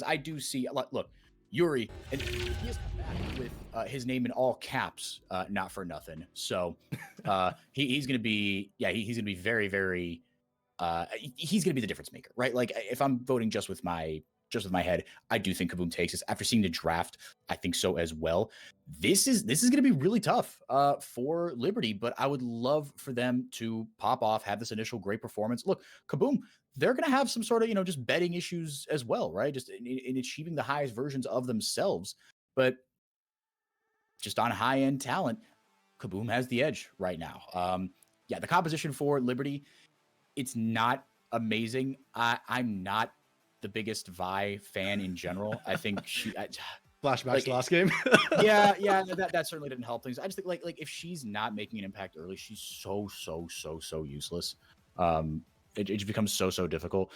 I do see a lot. Look, Yuri, and he has come back with his name in all caps, not for nothing. So he's going to be, he's going to be very, very, he's going to be the difference maker, right? Like if I'm voting just with my head, I do think Kabum takes this. After seeing the draft, I think so as well. This is going to be really tough for Liberty, but I would love for them to pop off, have this initial great performance. Look, Kabum, they're going to have some sort of, just betting issues as well, right? Just in achieving the highest versions of themselves. But just on high end talent, Kabum has the edge right now. The composition for Liberty, it's not amazing. I'm not the biggest Vi fan in general. I think Flashbacks to last game. yeah, that certainly didn't help things. I just think like if she's not making an impact early, she's so useless. It just becomes so difficult.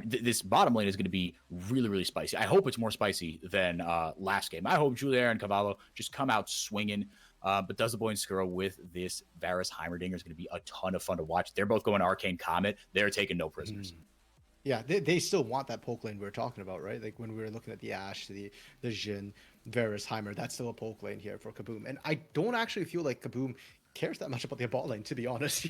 This bottom lane is going to be really spicy. I hope it's more spicy than last game. I hope Julia and Cavallo just come out swinging. But Does the Boy and Skuro with this Varus Heimerdinger is going to be a ton of fun to watch. They're both going Arcane Comet. They're taking no prisoners. Yeah, they still want that poke lane we were talking about, right? Like when we were looking at the Ashe, the Jhin, Varus, Heimer, that's still a poke lane here for Kabum. And I don't actually feel like Kabum cares that much about the bot lane, to be honest.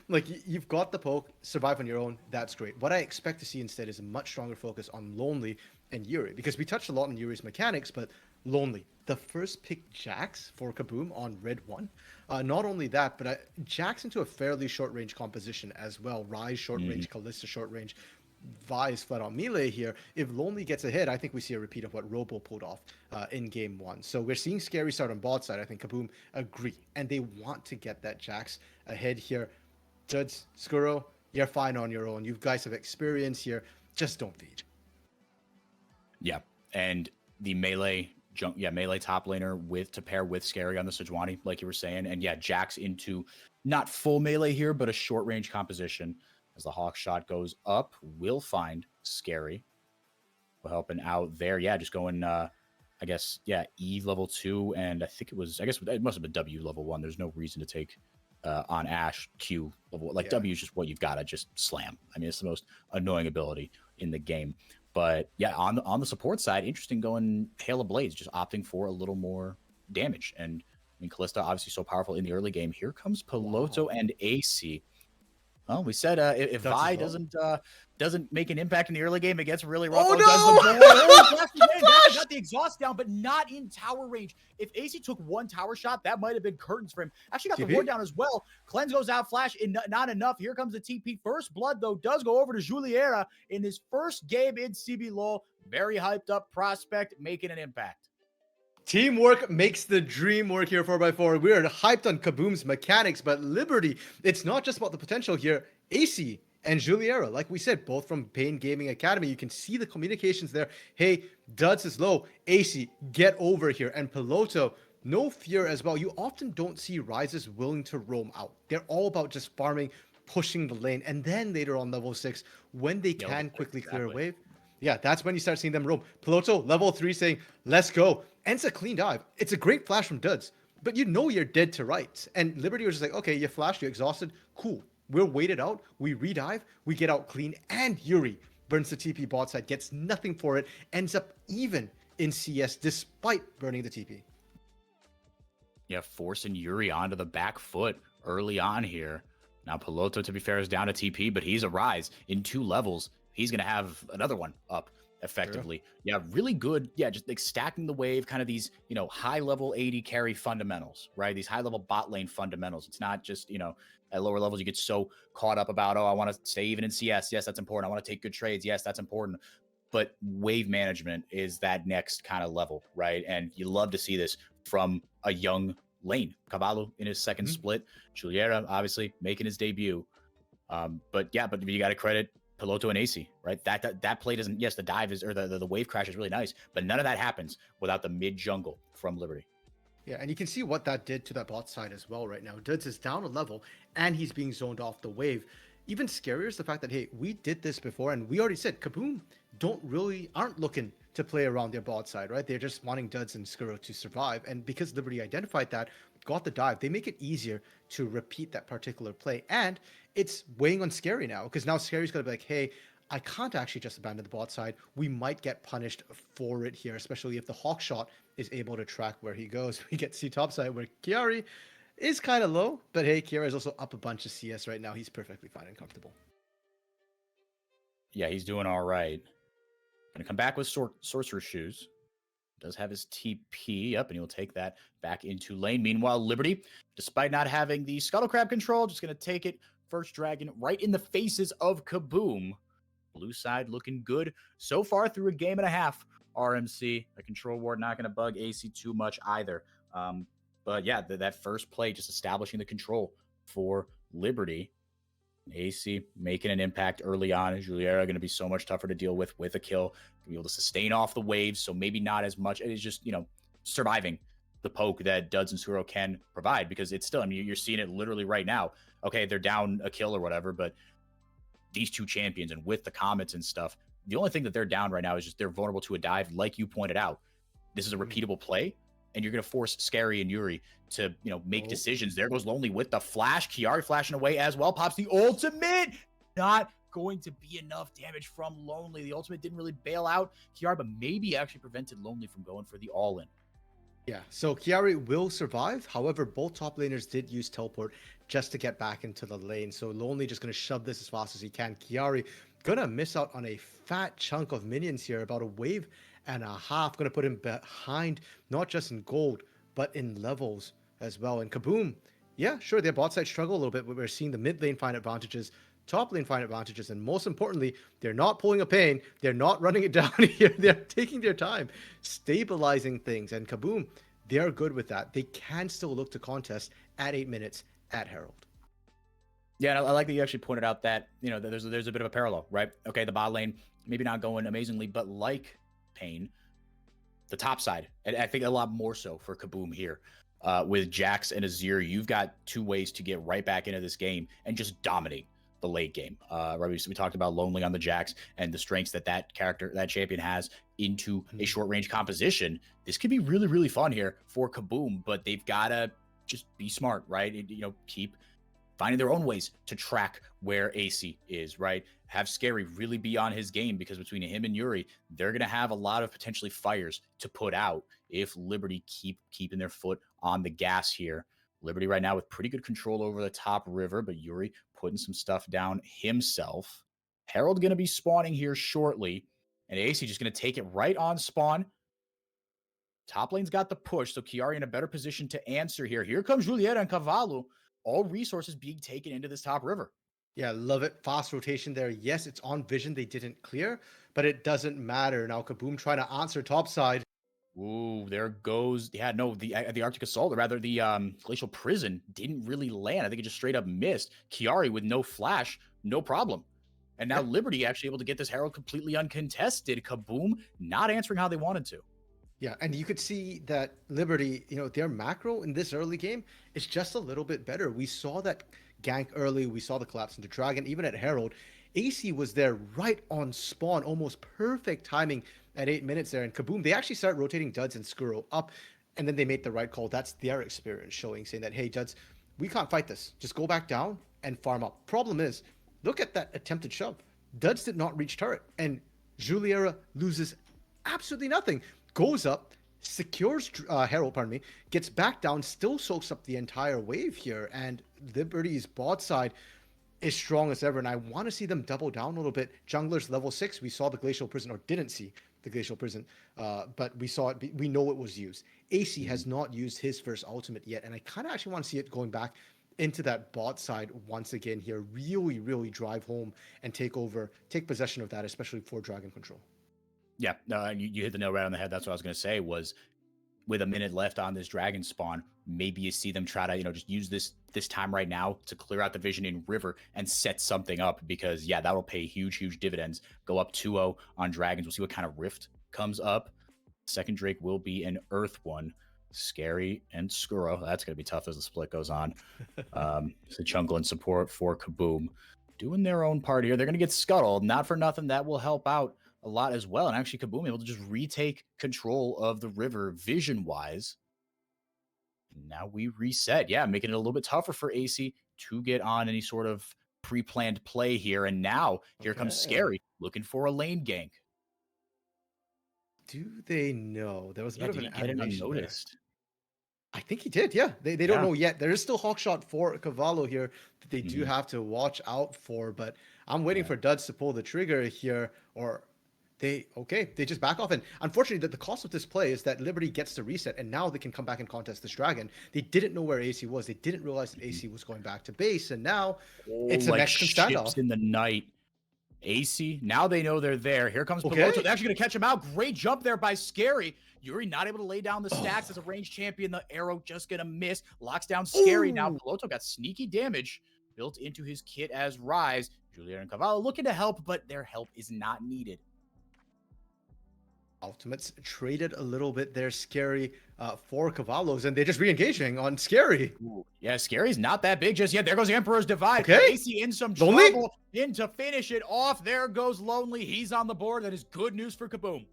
Like you've got the poke, survive on your own, that's great. What I expect to see instead is a much stronger focus on Lonely and Yuri, because we touched a lot on Yuri's mechanics, but Lonely, the first pick Jax for Kabum on Red 1. Not only that, but Jax into a fairly short range composition as well. Ryze short range, Kalista short range, Vi is flat on melee here. If Lonely gets a hit, I think we see a repeat of what Robo pulled off in game 1. So we're seeing Scary start on bot side. I think Kabum agree, and they want to get that Jax ahead here. Duds, Skuro, you're fine on your own. You guys have experience here. Just don't feed. Yeah, and the melee top laner to pair with Scary on the Sejuani, like you were saying, and Jax into not full melee here, but a short range composition. As the Hawk shot goes up, we'll find Scary. We're helping out there. Yeah, just going, E level 2, and it must have been W level 1. There's no reason to take on Ashe Q level. W is just what you've got to just slam. I mean, it's the most annoying ability in the game. But on the support side, interesting going Hail of Blades, just opting for a little more damage. And I mean, Kalista obviously so powerful in the early game. Here comes Piloto and AC. Well, we said if Vi doesn't make an impact in the early game, it gets really rough. Oh, no! Got the exhaust down, but not in tower range. If AC took one tower shot, that might have been curtains for him. Actually got the ward down as well. Cleanse goes out, flash, and not enough. Here comes the TP. First blood, though, does go over to Juliera in his first game in CBLOL. Very hyped up prospect, making an impact. Teamwork makes the dream work here 4x4. We are hyped on Kabum's mechanics, but Liberty, it's not just about the potential here. AC and Juliera, like we said, both from Pain Gaming Academy, you can see the communications there. Hey, Duds is low. AC, get over here. And Piloto, no fear as well. You often don't see Ryzes willing to roam out. They're all about just farming, pushing the lane, and then later on level 6, when they can quickly clear a wave, that's when you start seeing them roam. Piloto, level 3, saying, let's go. And it's a clean dive. It's a great flash from Duds, but you're dead to rights. And Liberty was just like, okay, you flashed, you're exhausted. Cool. We'll wait it out. We redive. We get out clean. And Yuri burns the TP bot side, gets nothing for it, ends up even in CS despite burning the TP. Yeah, forcing Yuri onto the back foot early on here. Now Piloto, to be fair, is down to TP, but he's a Rise in 2 levels. He's going to have another one up effectively. True. Yeah, really good. Yeah, just like stacking the wave, kind of these, high level AD carry fundamentals, right? These high level bot lane fundamentals. It's not just, at lower levels, you get so caught up about, I want to stay even in CS. Yes, that's important. I want to take good trades. Yes, that's important. But wave management is that next kind of level, right? And you love to see this from a young lane. Cavallo in his second split. Juliera, obviously, making his debut. But you got to credit Piloto and AC, right? That play doesn't. Yes, the dive is, or the wave crash is really nice, but none of that happens without the mid jungle from Liberty. Yeah, and you can see what that did to that bot side as well right now. Duds is down a level, and he's being zoned off the wave. Even scarier is the fact that, hey, we did this before, and we already said Kabum aren't looking to play around their bot side, right? They're just wanting Duds and Skuro to survive, and because Liberty identified that, got the dive, they make it easier to repeat that particular play, and it's weighing on Scary now, because now Scary's got to be like, hey, I can't actually just abandon the bot side. We might get punished for it here, especially if the hawk shot is able to track where he goes. We get to see top side where Kiari is kind of low, but hey, Kiara is also up a bunch of CS right now. He's perfectly fine and comfortable. Yeah, he's doing all right. Gonna come back with Sorcerer's Shoes. Does have his TP up, and he'll take that back into lane. Meanwhile, Liberty, despite not having the Scuttle Crab control, just going to take it first dragon right in the faces of Kabum. Blue side looking good so far through a game and a half. RMC, a control ward, not going to bug AC too much either. But yeah, that first play, just establishing the control for Liberty. AC making an impact early on. Juliera going to be so much tougher to deal with a kill. Be able to sustain off the waves, so maybe not as much. It is just, surviving the poke that Duds and Suro can provide, because it's still, I mean, you're seeing it literally right now. Okay, they're down a kill or whatever, but these two champions, and with the comets and stuff, the only thing that they're down right now is just they're vulnerable to a dive, like you pointed out. This is a repeatable play, and you're going to force Scary and Yuri to, make decisions. There goes Lonely with the flash. Kiari flashing away as well. Pops the ultimate. Not going to be enough damage from Lonely. The ultimate didn't really bail out Kiari, but maybe actually prevented Lonely from going for the all-in. Yeah, so Kiari will survive. However, both top laners did use teleport just to get back into the lane. So Lonely just going to shove this as fast as he can. Kiari going to miss out on a fat chunk of minions here, about a wave and a half. Going to put him behind, not just in gold, but in levels as well. And Kabum, yeah, sure, their bot side struggle a little bit, but we're seeing the mid lane find advantages, top lane find advantages, and most importantly, they're not pulling a pain. They're not running it down here. They're taking their time, stabilizing things. And Kabum, they're good with that. They can still look to contest at 8 minutes at Herald. Yeah, I like that you actually pointed out that, there's a bit of a parallel, right? Okay, the bot lane, maybe not going amazingly, but like Pain, the top side, and I think a lot more so for Kabum here. With Jax and Azir, you've got two ways to get right back into this game and just dominate the late game. Right, we talked about Lonely on the Jax and the strengths that character, that champion has into a short range composition. This could be really, really fun here for Kabum, but they've got to just be smart, right? Keep finding their own ways to track where AC is, right? Have Scary really be on his game, because between him and Yuri, they're going to have a lot of potentially fires to put out if Liberty keeping their foot on the gas here. Liberty right now with pretty good control over the top river, but Yuri putting some stuff down himself. Herald going to be spawning here shortly, and AC just going to take it right on spawn. Top lane's got the push, so Kiari in a better position to answer here. Here comes Julieta and Cavallo. All resources being taken into this top river. Yeah, love it. Fast rotation there. Yes, it's on vision. They didn't clear, but it doesn't matter. Now Kabum trying to answer top side. Ooh, there goes. Yeah, no, the Arctic Assault, or rather the Glacial Prison, didn't really land. I think it just straight up missed. Kiari with no flash, no problem. And now Liberty actually able to get this Herald completely uncontested. Kabum not answering how they wanted to. Yeah, and you could see that Liberty, their macro in this early game is just a little bit better. We saw that gank early. We saw the collapse into Dragon. Even at Herald, AC was there right on spawn, almost perfect timing at 8 minutes there. And Kabum, they actually started rotating Duds and Skuro up, and then they made the right call. That's their experience showing, saying that, hey, Duds, we can't fight this. Just go back down and farm up. Problem is, look at that attempted shove. Duds did not reach turret, and Juliera loses absolutely nothing. Goes up, secures Herald, gets back down, still soaks up the entire wave here, and Liberty's bot side is strong as ever, and I want to see them double down a little bit. Junglers level 6, we saw the Glacial Prison, or didn't see the Glacial Prison, but we saw it, we know it was used. AC has not used his first ultimate yet, and I kind of actually want to see it going back into that bot side once again here, really, really drive home and take possession of that, especially for Dragon Control. Yeah, no, you hit the nail right on the head. That's what I was going to say was, with a minute left on this dragon spawn, maybe you see them try to, just use this time right now to clear out the vision in river and set something up, because yeah, that'll pay huge dividends. Go up 2-0 on dragons. We'll see what kind of rift comes up. Second Drake will be an earth one. Scary and Skuro. That's going to be tough as the split goes on. So jungle and support for Kabum doing their own part here. They're going to get scuttled. Not for nothing. That will help out a lot as well. And actually Kabum able to just retake control of the river vision-wise. And now we reset. Yeah, making it a little bit tougher for AC to get on any sort of pre-planned play here. And now here comes Okay. Scary looking for a lane gank. Do they know? There was a Yeah, bit of did an he get it animation there. unnoticed? I think he did. Yeah, they don't Yeah. know yet. There is still Hawkshot for Cavallo here that they do Mhm. have to watch out for. But I'm waiting Yeah. for Duds to pull the trigger here, or they just back off. And unfortunately, the cost of this play is that Liberty gets to reset, and now they can come back and contest this dragon. They didn't know where AC was. They didn't realize that AC was going back to base, and now Oh, it's a like Mexican ships standoff. in the night. AC, now they know they're there. Here comes Okay. Piloto. They're actually going to catch him out. Great jump there by Scary. Yuri not able to lay down the stacks as a ranged champion. The arrow just going to miss. Locks down Scary. Now Ooh. Piloto got sneaky damage built into his kit as Rise. Juliet and Cavallo looking to help, but their help is not needed. Ultimates traded a little bit there, Scary, for Cavallos, and they're just re-engaging on Scary. Ooh. Yeah, Scary's not that big just yet. There goes the Emperor's Divide. Okay. AC in some Lonely? trouble. In to finish it off. There goes Lonely. He's on the board. That is good news for Kabum.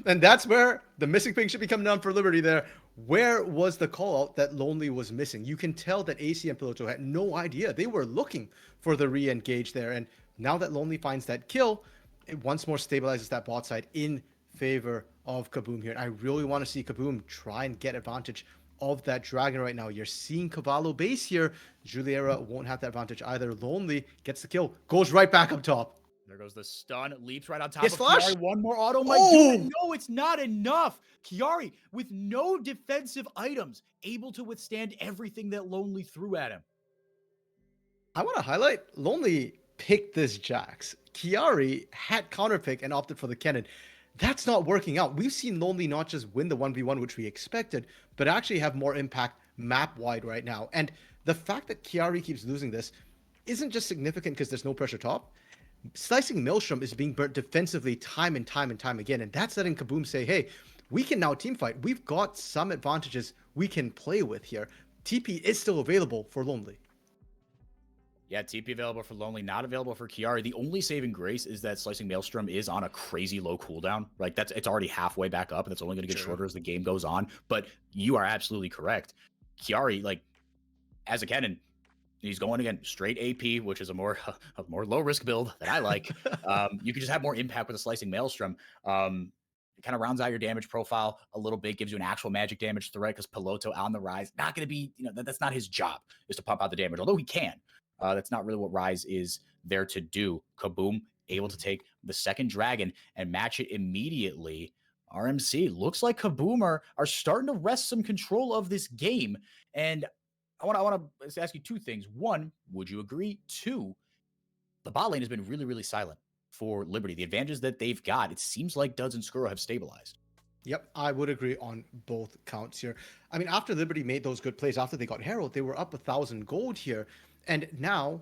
And that's where the missing thing should be coming down for Liberty there. Where was the call out that Lonely was missing? You can tell that AC and Piloto had no idea. They were looking for the re-engage there. And now that Lonely finds that kill, it once more stabilizes that bot side in favor of Kabum here. And I really want to see Kabum try and get advantage of that dragon right now. You're seeing Cavallo base here. Juliera won't have that advantage either. Lonely gets the kill, goes right back up top. There goes the stun, leaps right on top His of flash? Kiari. One more auto might Oh! do it. No, it's not enough. Kiari, with no defensive items, able to withstand everything that Lonely threw at him. I want to highlight Lonely picked this Jax. Kiari had counterpick and opted for the cannon. That's not working out. We've seen Lonely not just win the 1v1, which we expected, but actually have more impact map-wide right now. And the fact that Kiari keeps losing this isn't just significant because there's no pressure top. Slicing Maelstrom is being burnt defensively time and time and time again. And that's letting Kabum say, hey, we can now team fight. We've got some advantages we can play with here. TP is still available for Lonely. Yeah, TP available for Lonely, not available for Kiari. The only saving grace is that Slicing Maelstrom is on a crazy low cooldown. Like it's already halfway back up, and it's only going to get shorter as the game goes on. But you are absolutely correct. Kiari, like as a cannon, he's going again straight AP, which is a more low risk build that I like. You can just have more impact with a Slicing Maelstrom. It kind of rounds out your damage profile a little bit, gives you an actual magic damage threat because Piloto on the Rise, not going to be, that's not his job, is to pump out the damage, although he can. That's not really what Rise is there to do. Kabum able to take the second dragon and match it immediately. RMC looks like Kabum are starting to wrest some control of this game. And I want to ask you two things. One, would you agree? Two, the bot lane has been really, really silent for Liberty. The advantages that they've got, it seems like Duds and Skuro have stabilized. Yep, I would agree on both counts here. I mean, after Liberty made those good plays, after they got Herald, they were up 1,000 gold here. And now,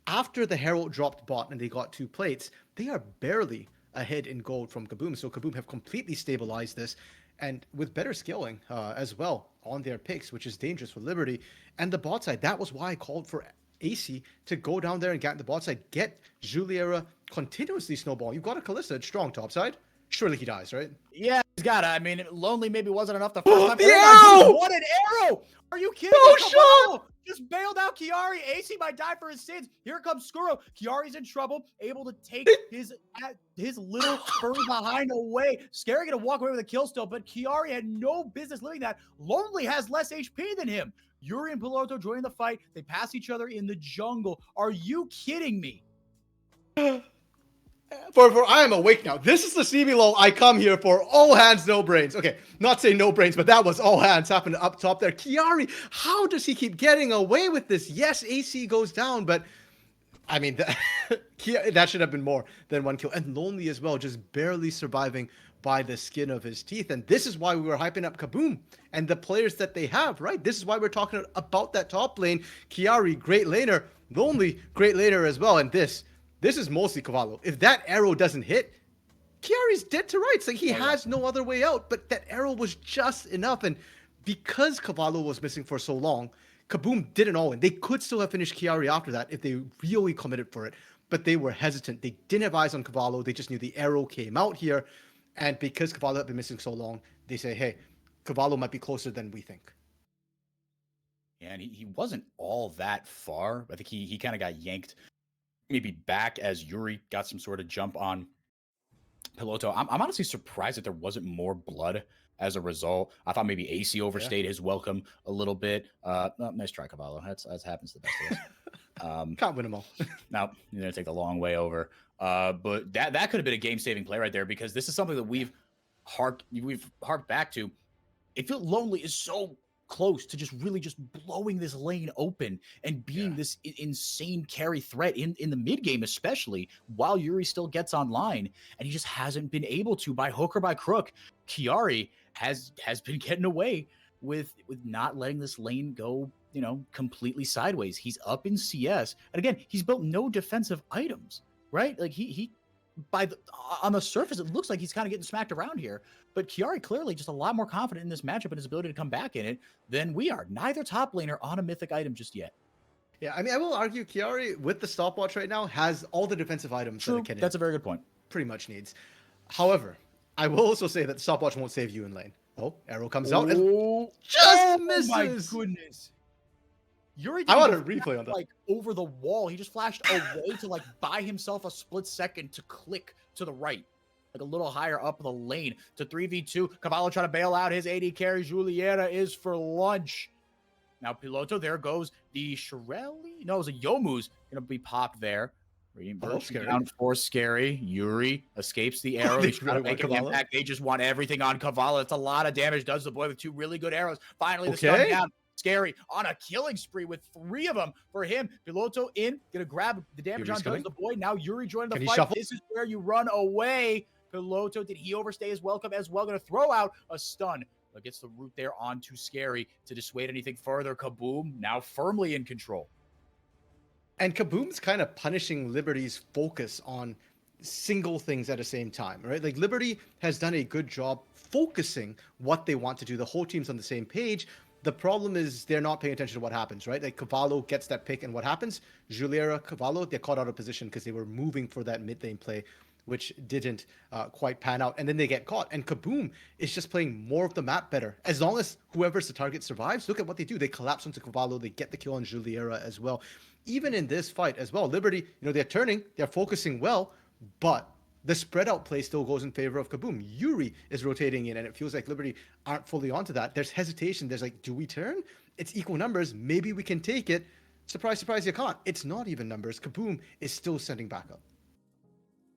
after the Herald dropped bot and they got 2 plates, they are barely ahead in gold from Kabum. So Kabum have completely stabilized this, and with better scaling as well on their picks, which is dangerous for Liberty. And the bot side, that was why I called for AC to go down there and get the bot side, get Juliera continuously snowballing. You've got a Kalista strong top side. Surely he dies, right? Yeah, he's got it. I mean, Lonely maybe wasn't enough the first time. The arrow! What an arrow! Are you kidding No me? shot! Just bailed out Kiari. AC might die for his sins. Here comes Skuro. Kiari's in trouble, able to take his little furry behind away. Scary gonna walk away with a kill still, but Kiari had no business living that. Lonely has less HP than him. Yuri and Piloto joining the fight. They pass each other in the jungle. Are you kidding me? For I am awake now. This is the CBLOL I come here for. All hands, no brains. Okay, not saying no brains, but that was all hands happened up top there. Kiari, how does he keep getting away with this? Yes, AC goes down, but I mean, that should have been more than 1 kill. And Lonely as well, just barely surviving by the skin of his teeth. And this is why we were hyping up Kabum and the players that they have, right? This is why we're talking about that top lane. Kiari, great laner. Lonely, great laner as well. And this is mostly Cavallo. If that arrow doesn't hit, Kiari's dead to rights. Like, he has no other way out, but that arrow was just enough. And because Cavallo was missing for so long, Kabum didn't all-in. They could still have finished Kiari after that if they really committed for it, but they were hesitant. They didn't have eyes on Cavallo. They just knew the arrow came out here. And because Cavallo had been missing so long, they say, hey, Cavallo might be closer than we think. And he wasn't all that far. I think he kind of got yanked maybe back as Yuri got some sort of jump on Piloto. I'm honestly surprised that there wasn't more blood as a result. I thought maybe AC overstayed his welcome a little bit. Nice try, Cavallo. That's happens to the best of us. Can't win them all. Now you're gonna take the long way over. But that could have been a game-saving play right there, because this is something that we've harked back to. It feels Lonely is so close to just really just blowing this lane open and being this insane carry threat in the mid game, especially while Yuri still gets online, and he just hasn't been able to, by hook or by crook. Chiari has been getting away with not letting this lane go, completely sideways. He's up in CS, and again, he's built no defensive items, right? Like he on the surface, it looks like he's kind of getting smacked around here. But Chiari clearly just a lot more confident in this matchup and his ability to come back in it than we are. Neither top laner on a mythic item just yet. Yeah, I mean, I will argue Chiari, with the stopwatch right now, has all the defensive items True. that a Kennen That's a very good point. pretty much needs. However, I will also say that the stopwatch won't save you in lane. Oh, arrow comes out and just misses. My goodness. Yuri I want a replay on that. Like over the wall. He just flashed away to like buy himself a split second to click to the right. Like a little higher up the lane to 3v2. Cavallo trying to bail out his AD carry. Juliera is for lunch. Now Piloto, there goes the Shirelli. No, it was a Yomu's going to be popped there. Down for Scary. Yuri escapes the arrow. He's trying to make an impact. They just want everything on Cavallo. It's a lot of damage. Does the boy with 2 really good arrows. Finally, the stun down. Scary on a killing spree with 3 of them for him. Piloto in, gonna grab the damage on Does the boy. Now Yuri joined the fight. This is where you run away. Piloto, did he overstay his welcome as well? Gonna throw out a stun, but gets the root there onto Scary to dissuade anything further. Kabum now firmly in control. And Kaboom's kind of punishing Liberty's focus on single things at the same time, right? Like Liberty has done a good job focusing what they want to do. The whole team's on the same page. The problem is they're not paying attention to what happens, right? Like Cavallo gets that pick, and what happens? Juliera, Cavallo, they're caught out of position because they were moving for that mid lane play, which didn't quite pan out. And then they get caught. And Kabum is just playing more of the map better. As long as whoever's the target survives, look at what they do. They collapse onto Cavallo. They get the kill on Juliera as well. Even in this fight as well, Liberty, they're turning, they're focusing well, but the spread out play still goes in favor of Kabum. Yuri is rotating in, and it feels like Liberty aren't fully onto that. There's hesitation. There's like, do we turn? It's equal numbers. Maybe we can take it. Surprise, surprise, you can't. It's not even numbers. Kabum is still sending back up.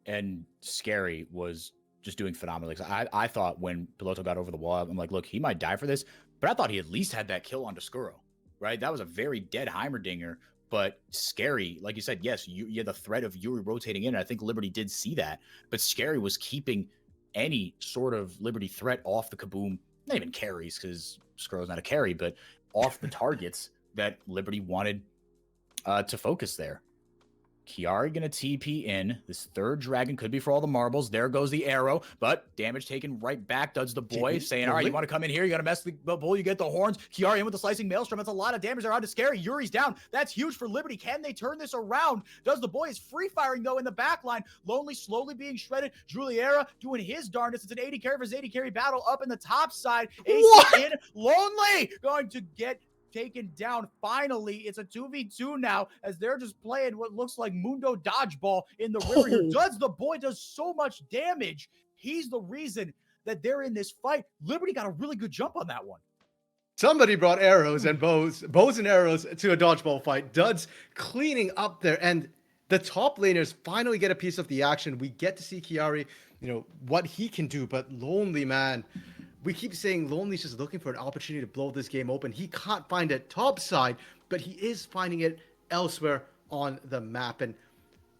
And Scary was just doing phenomenally. I thought when Piloto got over the wall, I'm like, look, he might die for this, but I thought he at least had that kill on Skuro, right? That was a very dead Heimerdinger. But Scary, like you said, yes, you had the threat of Yuri rotating in. And I think Liberty did see that. But Scary was keeping any sort of Liberty threat off the Kabum, not even carries, because Skrull's not a carry, but off the targets that Liberty wanted to focus there. Chiari gonna TP in. This third dragon could be for all the marbles. There goes the arrow, but damage taken right back. Does the boy saying, all right, you want to come in here? You got to mess the bull. You get the horns. Chiari in with the slicing maelstrom. That's a lot of damage. They're out to Scary. Yuri's down. That's huge for Liberty. Can they turn this around? Does the boy is free firing though in the back line. Lonely slowly being shredded. Juliera doing his darndest. It's an 80 carry versus 80 carry battle up in the top side. AC in. Lonely going to get taken down. Finally, it's a 2v2 now as they're just playing what looks like Mundo dodgeball in the river here. The boy does so much damage. He's the reason that they're in this fight. Liberty got a really good jump on that one. Somebody brought arrows and bows and arrows to a dodgeball fight. Duds cleaning up there, and the top laners finally get a piece of the action. We get to see Chiari, what he can do, but Lonely, man, we keep saying Lonely's just looking for an opportunity to blow this game open. He can't find it top side, but he is finding it elsewhere on the map. And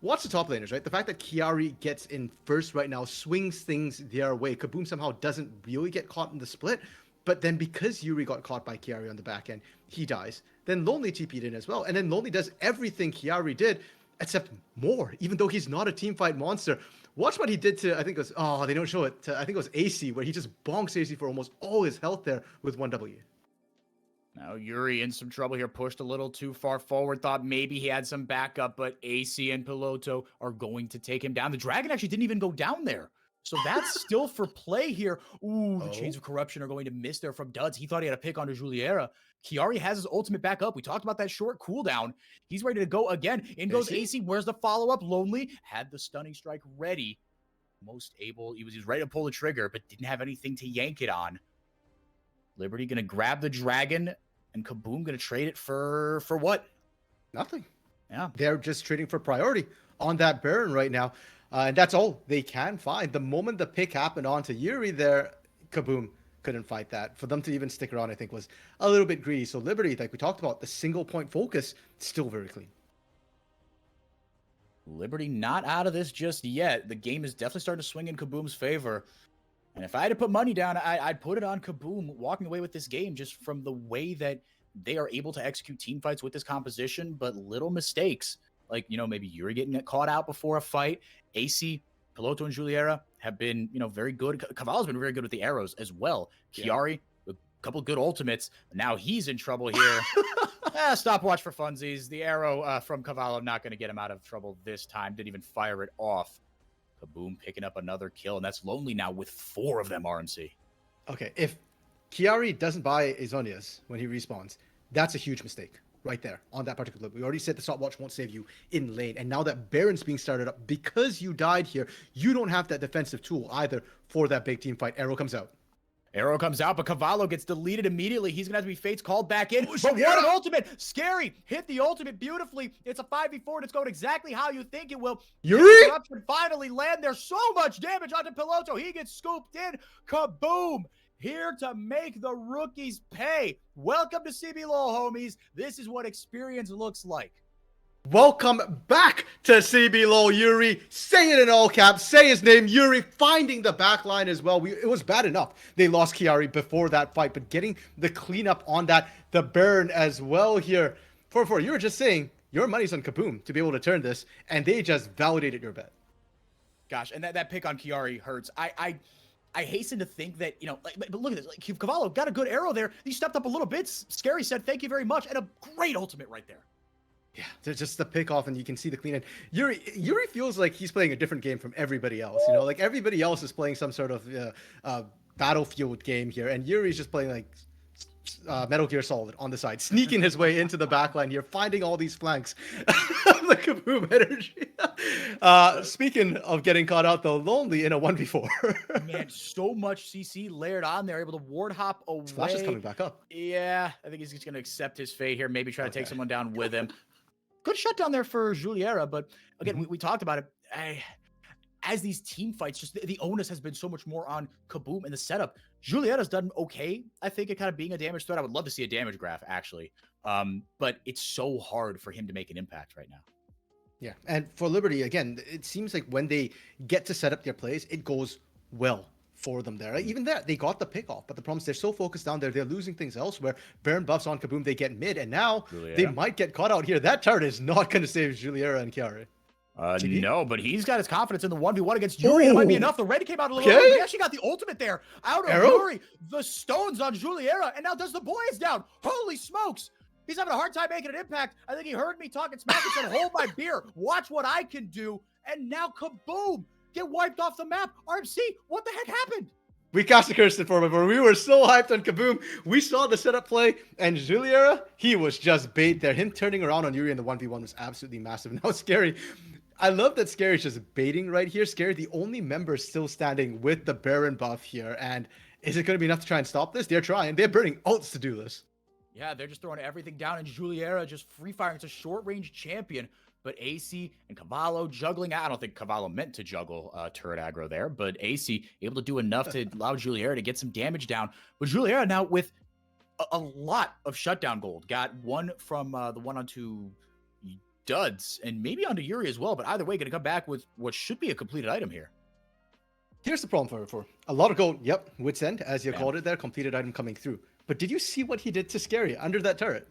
watch the top laners, right? The fact that Chiari gets in first right now swings things their way. Kabum somehow doesn't really get caught in the split, but then because Yuri got caught by Chiari on the back end, he dies. Then Lonely TP'd in as well, and then Lonely does everything Chiari did, except more, even though he's not a teamfight monster. Watch what he did to, I think it was, they don't show it, I think it was AC, where he just bonks AC for almost all his health there with 1W. Now Yuri in some trouble here, pushed a little too far forward, thought maybe he had some backup, but AC and Piloto are going to take him down. The dragon actually didn't even go down there. So that's still for play here. Ooh, the Chains of Corruption are going to miss there from Duds. He thought he had a pick onto Juliera. Chiari has his ultimate back up. We talked about that short cooldown. He's ready to go again. In goes AC. Where's the follow-up? Lonely had the stunning strike ready. Most able. He was ready to pull the trigger, but didn't have anything to yank it on. Liberty going to grab the dragon, and Kabum going to trade it for what? Nothing. Yeah. They're just trading for priority on that Baron right now. And that's all they can find. The moment the pick happened onto Yuri there, Kabum couldn't fight that. For them to even stick around, I think, was a little bit greedy. So Liberty, like we talked about, the single point focus, still very clean. Liberty not out of this just yet. The game is definitely starting to swing in Kabum's favor. And if I had to put money down, I'd put it on Kabum walking away with this game just from the way that they are able to execute team fights with this composition, but little mistakes. Like, maybe Yuri getting caught out before a fight. AC, Piloto, and Juliera have been, very good. Cavallo's been very good with the arrows as well. Chiari, a couple good ultimates. Now he's in trouble here. Stopwatch for funsies. The arrow from Cavallo not going to get him out of trouble this time. Didn't even fire it off. Kabum picking up another kill, and that's Lonely now with 4 of them, RMC. Okay, if Chiari doesn't buy Azonias when he respawns, that's a huge mistake right there on that particular clip. We already said the stopwatch won't save you in lane, and now that Baron's being started up, because you died here, you don't have that defensive tool either for that big team fight. Arrow comes out. Arrow comes out, but Cavallo gets deleted immediately. He's going to have to be Fates called back in. But what an ultimate! Scary! Hit the ultimate beautifully. It's a 5v4, and it's going exactly how you think it will. Yuri! Corruption finally land. There's so much damage onto Piloto. He gets scooped in. Kaboom! Here to make the rookies pay. Welcome to CBLOL, homies. This is what experience looks like. Welcome back to CBLOL, Yuri. Say it in all caps. Say his name, Yuri, finding the back line as well. It was bad enough they lost Chiari before that fight, but getting the cleanup on that, the Baron as well here. 4-4, you were just saying your money's on Kabum to be able to turn this, and they just validated your bet. Gosh, and that pick on Chiari hurts. I hasten to think that, but look at this. Like, Cavallo got a good arrow there. He stepped up a little bit. Scary said, thank you very much. And a great ultimate right there. Yeah, there's just the pick off, and you can see the clean end. Yuri feels like he's playing a different game from everybody else. Like everybody else is playing some sort of Battlefield game here, and Yuri's just playing like Metal Gear Solid on the side, sneaking his way into the backline here, finding all these flanks. The Kabum energy. Speaking of getting caught out, though, Lonely in a 1v4. Man, so much CC layered on there, able to ward hop away. Flash is coming back up. Yeah, I think he's just going to accept his fate here, maybe try to take someone down with him. Good shutdown there for Juliera, but again, we talked about it. As these team fights, just the onus has been so much more on Kabum and the setup. Juliera's done okay, I think, at kind of being a damage threat. I would love to see a damage graph, actually. But it's so hard for him to make an impact right now. Yeah, and for Liberty, again, it seems like when they get to set up their plays, it goes well for them there. Even there, they got the pick off, but the problem is they're so focused down there, they're losing things elsewhere. Baron buffs on Kabum, they get mid, and now they might get caught out here. That turret is not going to save Juliera and Chiari. No, but he's got his confidence in the 1v1 against Yuri. It might be enough. The red came out a little early. He actually got the ultimate there. Out of Yuri. The stones on Juliera, and now does the boys down. Holy smokes. He's having a hard time making an impact. I think he heard me talking smack and said, hold my beer. Watch what I can do. And now Kaboom. Get wiped off the map. RMC, what the heck happened? We cast a curse for him, we were so hyped on Kabum. We saw the setup play, and Juliera, he was just bait there. Him turning around on Yuri in the 1v1 was absolutely massive. Now Scary, I love that Scary's just baiting right here. Scary, the only member still standing with the Baron buff here. And is it going to be enough to try and stop this? They're trying. They're burning ults to do this. Yeah, they're just throwing everything down, and Juliera just free firing. It's a short-range champion, but AC and Cavallo juggling. I don't think Cavallo meant to juggle turret aggro there, but AC able to do enough to allow Juliera to get some damage down. But Juliera now with a lot of shutdown gold. Got one from the one onto Duds, and maybe onto Yuri as well, but either way, going to come back with what should be a completed item here. Here's the problem for a lot of gold. Yep, Wits End, as you called it there, completed item coming through. But did you see what he did to Scary under that turret?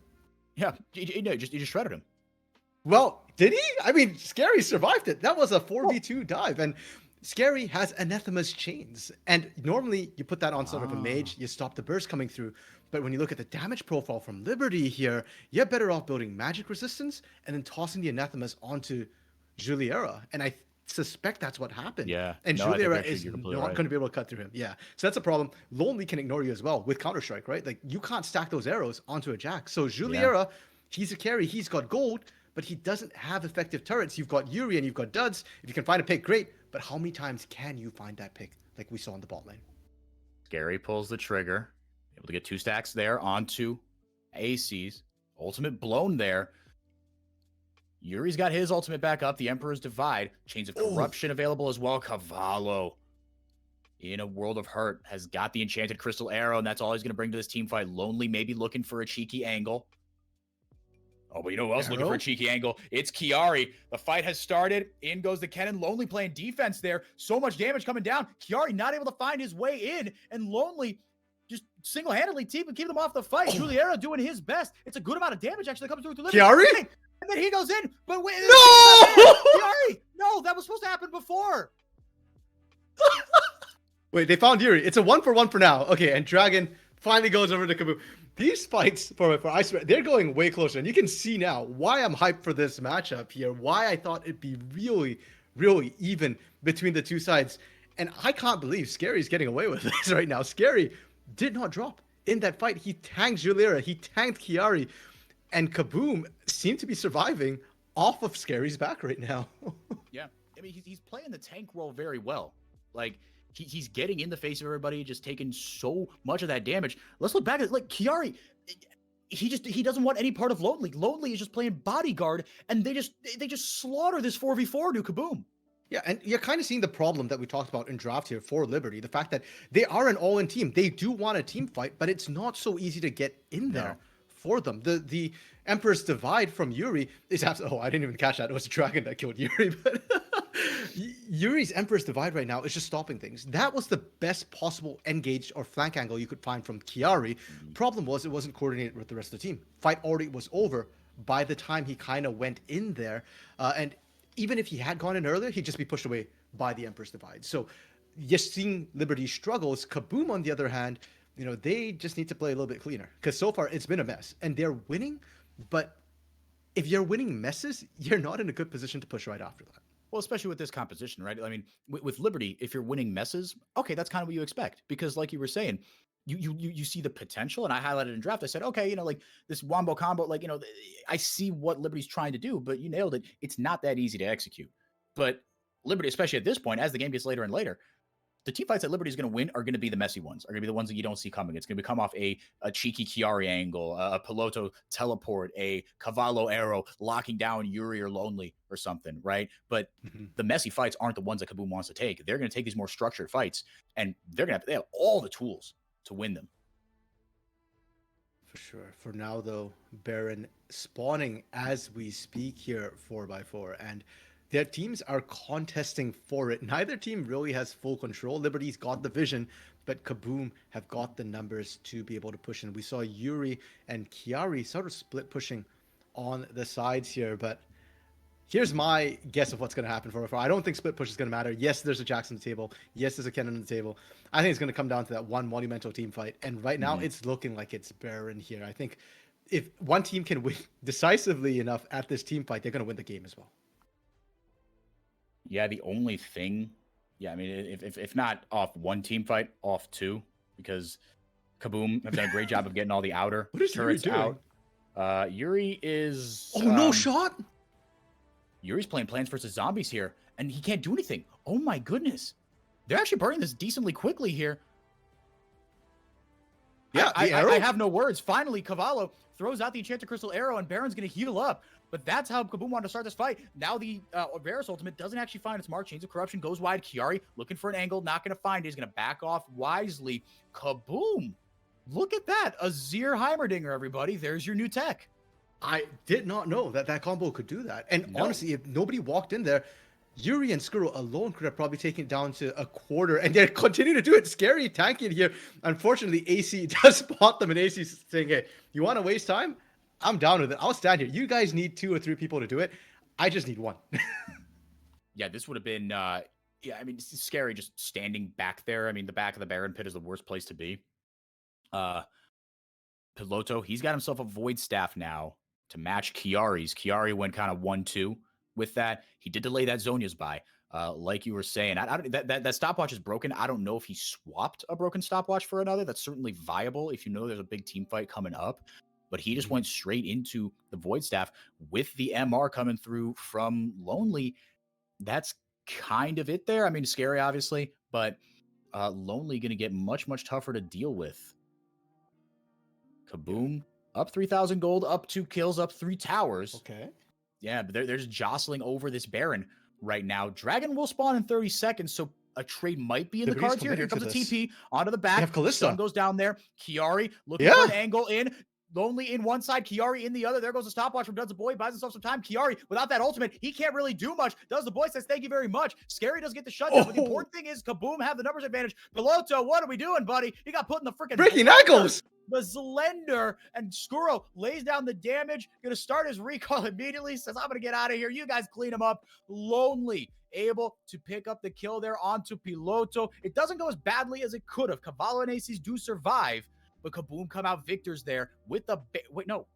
Yeah, he just shredded him. Well, did he? I mean, Scary survived it. That was a 4v2 dive, and Scary has Anathema's chains. And normally you put that on sort of a mage, you stop the burst coming through. But when you look at the damage profile from Liberty here, you're better off building magic resistance and then tossing the Anathemas onto Juliera. And I suspect that's what happened. Yeah. And No, I think Juliera actually is you're not completely right. going to be able to cut through him. Yeah. So that's a problem. Lonely can ignore you as well with Counter-Strike, right? Like you can't stack those arrows onto a Jack. So Yeah. Juliera, he's a carry. He's got gold, but he doesn't have effective turrets. You've got Yuri and you've got Duds. If you can find a pick, great. But how many times can you find that pick like we saw in the bot lane? Scary pulls the trigger. Able to get 2 stacks there onto AC's. Ultimate blown there. Yuri's got his ultimate back up. The Emperor's Divide. Chains of Corruption available as well. Cavallo, in a world of hurt, has got the Enchanted Crystal Arrow, and that's all he's going to bring to this team fight. Lonely maybe looking for a cheeky angle. Oh, but you know who else looking for a cheeky angle? It's Kiari. The fight has started. In goes the Kennen. Lonely playing defense there. So much damage coming down. Kiari not able to find his way in, and Lonely just single-handedly keeping them off the fight. Juliera doing his best. It's a good amount of damage actually coming through. Kiari? And then he goes in, but wait, no! Kiari! No, that was supposed to happen before. Wait, they found Yuri. It's a 1-for-1 for now. Okay, and Dragon finally goes over to Kabum. These fights, for I swear, they're going way closer. And you can see now why I'm hyped for this matchup here, why I thought it'd be really, really even between the two sides. And I can't believe Scary's getting away with this right now. Scary did not drop in that fight. He tanked Juliera, he tanked Kiari, and Kabum seemed to be surviving off of Scary's back right now. Yeah, I mean, he's playing the tank role very well. Like, he's getting in the face of everybody, just taking so much of that damage. Let's look back at it. Like, Kiari, he doesn't want any part of Lonely. Lonely is just playing bodyguard, and they just slaughter this 4v4 to Kabum. Yeah, and you're kind of seeing the problem that we talked about in draft here for Liberty. The fact that they are an all-in team. They do want a team fight, but it's not so easy to get in there for them. The Emperor's Divide from Yuri is absolutely... Oh, I didn't even catch that. It was a dragon that killed Yuri, but... Yuri's Emperor's Divide right now is just stopping things. That was the best possible engage or flank angle you could find from Kiari. Problem was it wasn't coordinated with the rest of the team. Fight already was over by the time he kind of went in there. And even if he had gone in earlier, he'd just be pushed away by the Emperor's Divide. So you're seeing Liberty struggles. Kabum, on the other hand, you know, they just need to play a little bit cleaner. Because so far, it's been a mess. And they're winning, but if you're winning messes, you're not in a good position to push right after that. Well, especially with this composition, right? I mean, with Liberty, if you're winning messes, okay, that's kind of what you expect. Because like you were saying, you see the potential, and I highlighted in draft. I said, okay, you know, like this wombo combo, like, you know, I see what Liberty's trying to do, but you nailed it. It's not that easy to execute. But Liberty, especially at this point, as the game gets later and later, the team fights that Liberty is going to win are going to be the messy ones, are going to be the ones that you don't see coming. It's going to come off a cheeky Kiari angle, a Piloto teleport, a Cavallo arrow, locking down Yuri or Lonely or something, right? But the messy fights aren't the ones that Kabum wants to take. They're going to take these more structured fights, and they have all the tools to win them. For sure. For now, though, Baron spawning as we speak here 4x4, and their teams are contesting for it. Neither team really has full control. Liberty's got the vision, but Kabum have got the numbers to be able to push in. We saw Yuri and Kiari sort of split pushing on the sides here, but here's my guess of what's going to happen for 4x4. I don't think split push is going to matter. Yes, there's a Jax on the table. Yes, there's a Kennen on the table. I think it's going to come down to that one monumental team fight, and right now it's looking like it's Baron here. I think if one team can win decisively enough at this team fight, they're going to win the game as well. Yeah, the only thing, I mean, if not off one team fight, off two, because Kabum have done a great job of getting all the outer turrets out. Yuri is... Oh, no shot? Yuri's playing Plants vs. Zombies here, and he can't do anything. Oh my goodness. They're actually burning this decently quickly here. Yeah, I have no words. Finally, Cavallo throws out the Enchanted Crystal Arrow, and Baron's going to heal up. But that's how Kabum wanted to start this fight. Now the Varus ultimate doesn't actually find its mark. Chains of Corruption goes wide. Kiari looking for an angle, not going to find it. He's going to back off wisely. Kabum. Look at that. A Zier Heimerdinger, everybody. There's your new tech. I did not know that that combo could do that. And honestly, if nobody walked in there, Yuri and Skuro alone could have probably taken it down to a quarter, and they're continuing to do it. Scary tanking here. Unfortunately, AC does spot them, and AC's saying, hey, you want to waste time? I'm down with it. I'll stand here. You guys need 2 or 3 people to do it. I just need 1. Yeah, this would have been, I mean, it's scary just standing back there. I mean, the back of the Baron pit is the worst place to be. Piloto, he's got himself a Void Staff now to match Kiari's. Kiari went kind of 1-2 with that. He did delay that Zhonya's buy, like you were saying, I don't, that stopwatch is broken. I don't know if he swapped a broken stopwatch for another. That's certainly viable if you know there's a big team fight coming up. But he just went straight into the Void Staff with the MR coming through from Lonely. That's kind of it there. I mean, scary, obviously, but Lonely going to get much, much tougher to deal with. Kabum up 3,000 gold, up 2 kills, up 3 towers. Okay. Yeah, but they're just jostling over this Baron right now. Dragon will spawn in 30 seconds, so a trade might be in the cards here. Here comes a TP onto the back. They have Kalista. Sun goes down there. Kiari looking for an angle in. Lonely in one side, Kiari in the other. There goes a stopwatch from Does the Boy. Buys himself some time. Kiari, without that ultimate, he can't really do much. Does the Boy says, thank you very much. Scary does get the shutdown, but the important thing is Kabum have the numbers advantage. Piloto, what are we doing, buddy? He got put in the freaking breaking ankles. The Slender, and Skuro lays down the damage. Gonna start his recall immediately. Says, I'm gonna get out of here. You guys clean him up. Lonely able to pick up the kill there onto Piloto. It doesn't go as badly as it could have. Cavallo and ACs do survive, but Kabum come out victors there with the wait, no.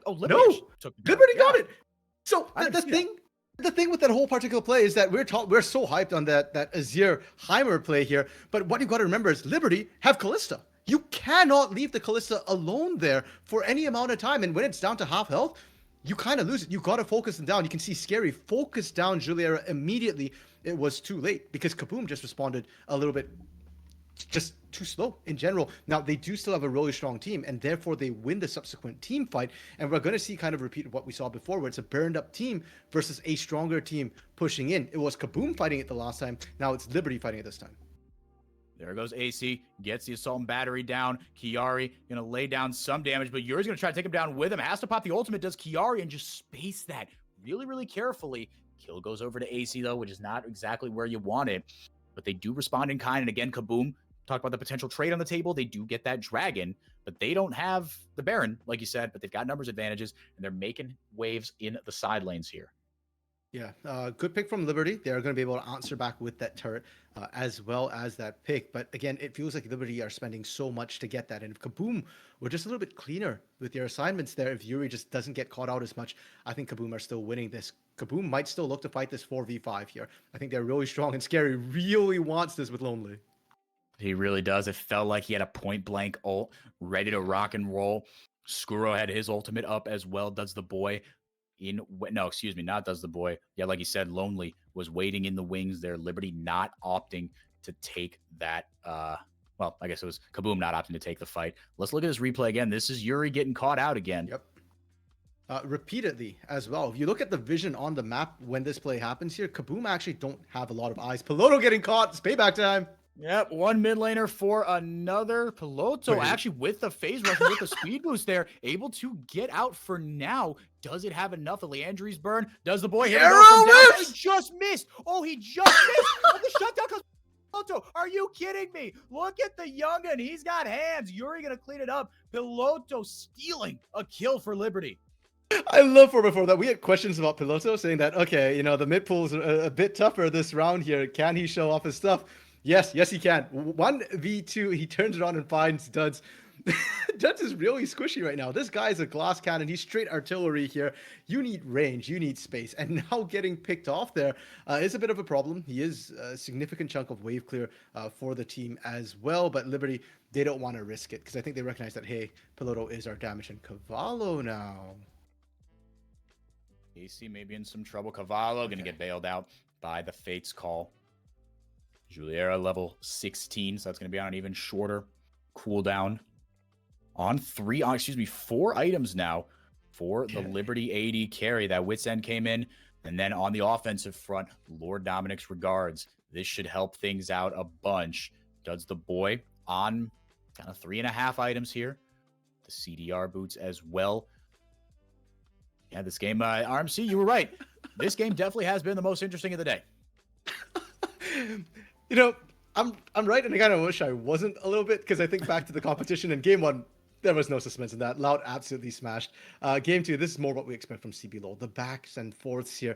Oh, Liberty Liberty got it. So the thing with that whole particular play is that we're so hyped on that Azir Heimer play here, but what you've got to remember is Liberty have Kalista. You cannot leave the Kalista alone there for any amount of time, and when it's down to half health, you kind of lose it. You got to focus them down. You can see Scary focus down Juliera immediately. It was too late because Kabum just responded a little bit just too slow in general. Now, they do still have a really strong team, and therefore they win the subsequent team fight, and we're going to see kind of repeat what we saw before, where it's a burned up team versus a stronger team pushing in. It was Kabum fighting it the last time. Now it's Liberty fighting it this time. There goes AC, gets the assault and battery down. Kiari gonna lay down some damage, but Yuri's gonna try to take him down with him. Has to pop the ultimate, does Kiari, and just space that really, really carefully. Kill goes over to AC though, which is not exactly where you want it, but they do respond in kind. And again, Kabum, talk about the potential trade on the table. They do get that dragon, but they don't have the Baron, like you said, but they've got numbers advantages, and they're making waves in the side lanes here. Yeah, good pick from Liberty. They're going to be able to answer back with that turret as well as that pick. But again, it feels like Liberty are spending so much to get that. And if Kabum were just a little bit cleaner with their assignments there, if Yuri just doesn't get caught out as much, I think Kabum are still winning this. Kabum might still look to fight this 4v5 here. I think they're really strong, and Scary really wants this with Lonely. He really does. It felt like he had a point blank ult ready to rock and roll. Skuro had his ultimate up as well. Does the Boy. Not Does the Boy. Yeah, like you said, Lonely was waiting in the wings there. Liberty not opting to take that. Well, I guess it was Kabum not opting to take the fight. Let's look at this replay again. This is Yuri getting caught out again. Yep. Repeatedly as well. If you look at the vision on the map when this play happens here, Kabum actually don't have a lot of eyes. Piloto getting caught. It's payback time. Yep, one mid laner for another. Piloto actually with the phase rush, with the speed boost there, able to get out for now. Does it have enough? The Leandry's burn. Does the Boy hit it? He just missed. Oh, he just missed. The shutdown comes. Piloto, are you kidding me? Look at the youngin. He's got hands. Yuri gonna clean it up. Piloto stealing a kill for Liberty. I love before that we had questions about Piloto saying that, okay, you know, the mid pool's a bit tougher this round here. Can he show off his stuff? Yes, he can. 1v2, he turns it on and finds Duds. Duds is really squishy right now. This guy's a glass cannon. He's straight artillery here. You need range, you need space. And now getting picked off there is a bit of a problem. He is a significant chunk of wave clear for the team as well. But Liberty, they don't want to risk it because I think they recognize that, hey, Piloto is our damage. And Cavallo now. AC may be in some trouble. Cavallo going to get bailed out by the Fates call. Juliera level 16, so that's going to be on an even shorter cooldown. On 4 items now for the Liberty AD carry. That Wit's End came in. And then on the offensive front, Lord Dominic's regards. This should help things out a bunch. Does the Boy on kind of 3.5 items here. The CDR boots as well. Yeah, this game, RMC, you were right. This game definitely has been the most interesting of the day. You know, I'm right, and I kind of wish I wasn't a little bit, because I think back to the competition in game 1, there was no suspense in that. Loud absolutely smashed. Game 2, this is more what we expect from CBLOL. The backs and forths here,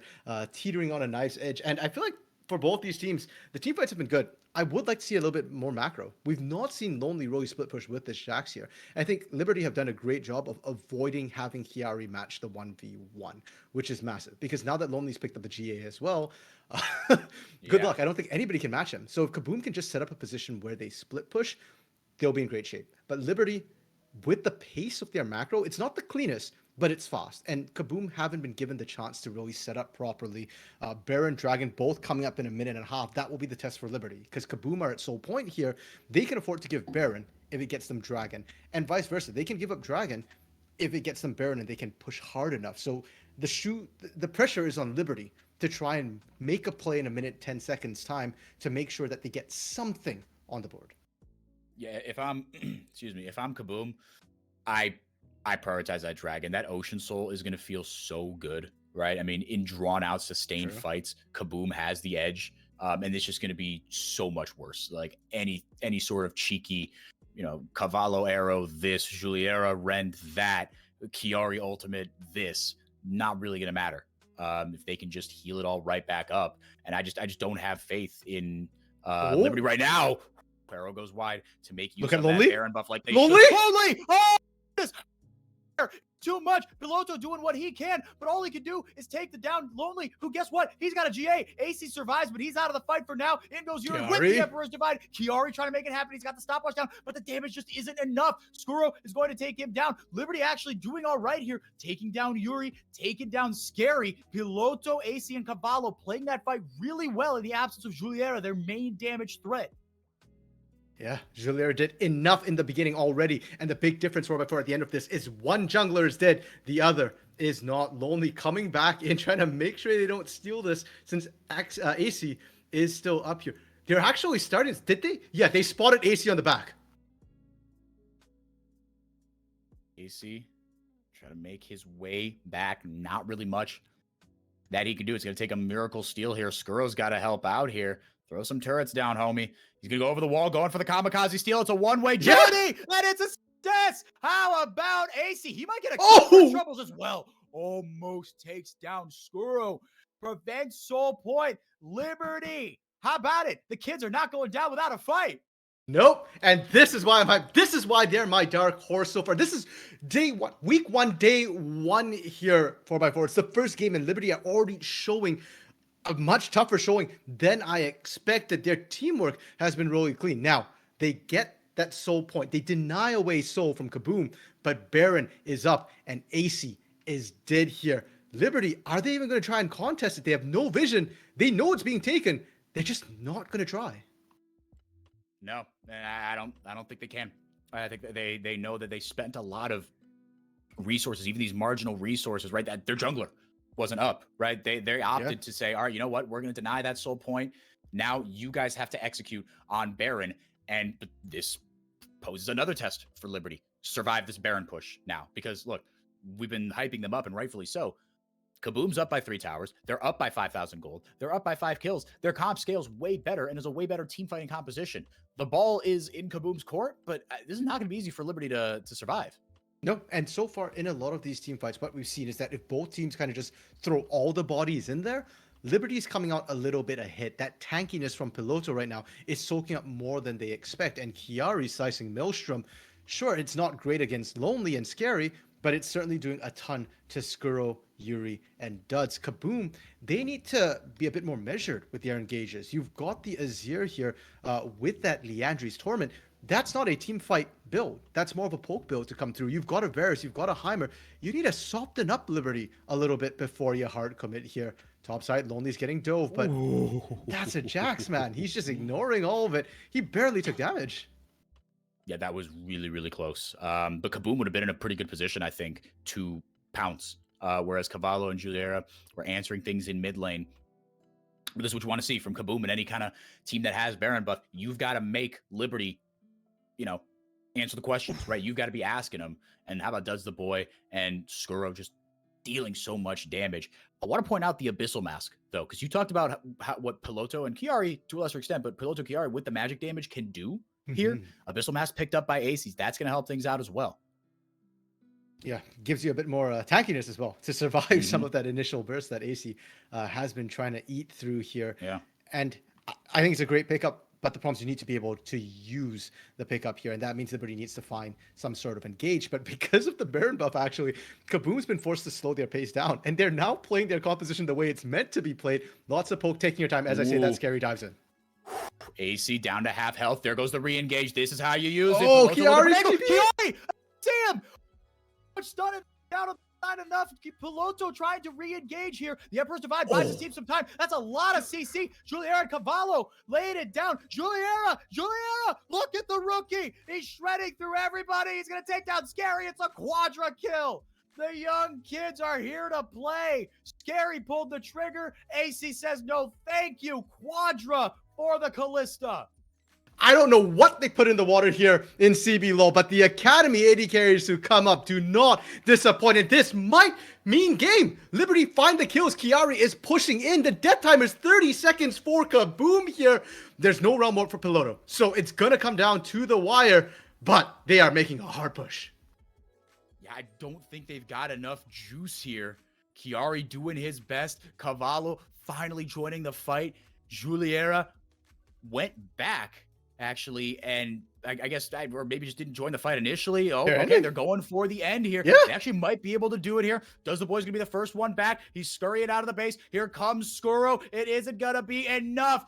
teetering on a knife's edge. And I feel like for both these teams, the team fights have been good. I would like to see a little bit more macro. We've not seen Lonely really split push with this Jax here. I think Liberty have done a great job of avoiding having Chiari match the 1v1, which is massive. Because now that Lonely's picked up the GA as well, good luck. I don't think anybody can match him. So if Kabum can just set up a position where they split push, they'll be in great shape. But Liberty, with the pace of their macro, it's not the cleanest, but it's fast. And Kabum haven't been given the chance to really set up properly. Baron, Dragon, both coming up in a minute and a half. That will be the test for Liberty. Because Kabum are at soul point here. They can afford to give Baron if it gets them Dragon. And vice versa. They can give up Dragon if it gets them Baron and they can push hard enough. So the pressure is on Liberty to try and make a play in a minute, 10 seconds time to make sure that they get something on the board. Yeah, if I'm, excuse me, if I'm Kabum, I prioritize that Dragon. That Ocean Soul is going to feel so good, right? I mean, in drawn out, sustained fights, Kabum has the edge, and it's just going to be so much worse. Like any sort of cheeky, Cavallo arrow, this, Juliera, Rend, that, Chiari ultimate, this, not really going to matter. If they can just heal it all right back up. And I just don't have faith in Liberty right now. Quero goes wide to make use of that Baron buff like they should. Lonely! Oh, this too much. Piloto doing what he can, but all he can do is take the down Lonely, who, guess what? He's got a GA. AC survives, but he's out of the fight for now. In goes Yuri with the Emperor's Divide. Chiari trying to make it happen. He's got the stopwatch down, but the damage just isn't enough. Skuro is going to take him down. Liberty actually doing all right here, taking down Yuri, taking down Scary. Piloto, AC, and Cavallo playing that fight really well in the absence of Juliera, their main damage threat. Yeah, Juliera did enough in the beginning already, and the big difference for at the end of this is one jungler is dead, the other is not. Lonely coming back in, trying to make sure they don't steal this, since AC is still up here. They're actually starting, did they? Yeah, they spotted AC on the back. AC trying to make his way back, not really much that he can do. It's going to take a miracle steal here. Skuro's got to help out here. Throw some turrets down, homie. He's going to go over the wall, going for the kamikaze steal. It's a one-way journey, and it's a success. How about AC? He might get a couple of troubles as well. Almost takes down Skuro. Prevents soul point. Liberty. How about it? The kids are not going down without a fight. Nope. And this is why they're my dark horse so far. This is week one, day one here, 4x4. It's the first game, and Liberty are already showing a much tougher showing than I expected. Their teamwork has been really clean. Now, they get that soul point. They deny away soul from Kabum, but Baron is up and AC is dead here. Liberty, are they even going to try and contest it? They have no vision. They know it's being taken. They're just not going to try. No, I don't think they can. I think they know that they spent a lot of resources, even these marginal resources, right? That their jungler wasn't up, right? They opted to say, all right, you know what? We're going to deny that soul point. Now you guys have to execute on Baron. And this poses another test for Liberty. Survive this Baron push now. Because look, we've been hyping them up, and rightfully so. Kabum's up by 3 towers. They're up by 5,000 gold. They're up by 5 kills. Their comp scales way better and is a way better team fighting composition. The ball is in Kabum's court, but this is not going to be easy for Liberty to survive. No, and so far in a lot of these team fights, what we've seen is that if both teams kind of just throw all the bodies in there, Liberty's coming out a little bit ahead. That tankiness from Piloto right now is soaking up more than they expect, and Chiari slicing Maelstrom. Sure, it's not great against Lonely and Scary, but it's certainly doing a ton to Skuro, Yuri, and Duds. Kabum, they need to be a bit more measured with their engages. You've got the Azir here with that Liandry's Torment. That's not a team fight build. That's more of a poke build to come through. You've got a Varus, you've got a Heimer. You need to soften up Liberty a little bit before you hard commit here. Top side, Lonely's getting dove, but that's a Jax, man. He's just ignoring all of it. He barely took damage. Yeah, that was really, really close. But Kabum would have been in a pretty good position, I think, to pounce. Whereas Cavallo and Juliera were answering things in mid lane. But this is what you want to see from Kabum and any kind of team that has Baron buff. You've got to make Liberty, answer the questions, right? You've got to be asking them. And how about Does the Boy and Skuro just dealing so much damage? I want to point out the Abyssal Mask, though, because you talked about what Piloto and Chiari, to a lesser extent, but Piloto Chiari with the magic damage can do here. Abyssal Mask picked up by Aces. That's going to help things out as well. Yeah, gives you a bit more tankiness as well to survive some of that initial burst that AC has been trying to eat through here. Yeah. And I think it's a great pickup. But the problem is you need to be able to use the pickup here, and that means Liberty needs to find some sort of engage. But because of the Baron buff, actually, Kaboom's been forced to slow their pace down, and they're now playing their composition the way it's meant to be played. Lots of poke, taking your time. As I say, that Scary dives in. AC down to half health. There goes the re-engage. This is how you use it. Oh, Chiari's Chiari! Damn! Much stun down on not enough. Piloto trying to re-engage here. The Emperor's Divide buys his team some time. That's a lot of CC. Juliera and Cavallo laying it down. Juliera, look at the rookie. He's shredding through everybody. He's going to take down Scary. It's a quadra kill. The young kids are here to play. Scary pulled the trigger. AC says no thank you. Quadra for the Callista. I don't know what they put in the water here in CBLOL, but the Academy AD carriers who come up do not disappoint. And this might mean game. Liberty find the kills. Chiari is pushing in. The death timer is 30 seconds for Kaboom here. There's no realm warp for Piloto. So it's going to come down to the wire, but they are making a hard push. Yeah, I don't think they've got enough juice here. Chiari doing his best. Cavallo finally joining the fight. Juliera went back, actually, and I guess, or maybe just didn't join the fight initially. Oh, okay, they're going for the end here. Yeah. They actually might be able to do it here. Does the boy's gonna be the first one back? He's scurrying out of the base. Here comes Skuro. It isn't gonna be enough.